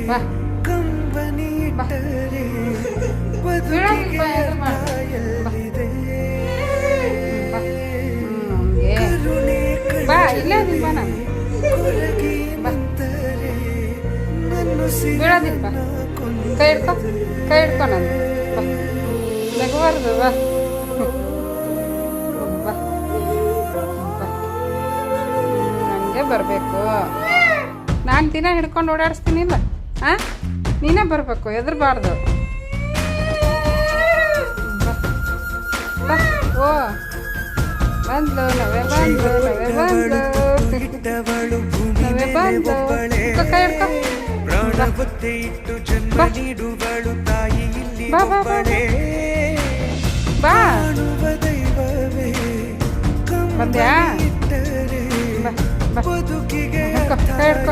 ಬಾ ಬಾ ಬಾ ಇಲ್ಲೇ ಬಾ ನಾನು ಬೀಳೋದಿಲ್ಲ ಬಾ ಕೈ ಹಿಡ್ಕೊ ನಾನು ಬಾ ನಗಬಾರ್ದು ಬಾ ಬಾ ಬಾ ನನಗೆ ಬರಬೇಕು ನಾನು ದಿನ ಹಿಡ್ಕೊಂಡು ಓಡಾಡಿಸ್ತೀನಿಲ್ಲ ಹಾಂ ನೀನೇ ಬರಬೇಕು ಹೆದರ್ಬಾರ್ದು ಬಾ ಓ ಬಂದ್ಲು ನವೆ ಬಂದ್ಲು ನವೆ ಬಂದ್ಲು ನವೆ ಬಂದ್ಲು ಕೈ ಹಿಡ್ಕೊ ಬಾ ಬಾ ಬಾ ಬಾ ಬಂದ್ಯಾ ಬಾ ಬಾ ಕೈ ಹಿಡ್ಕೊ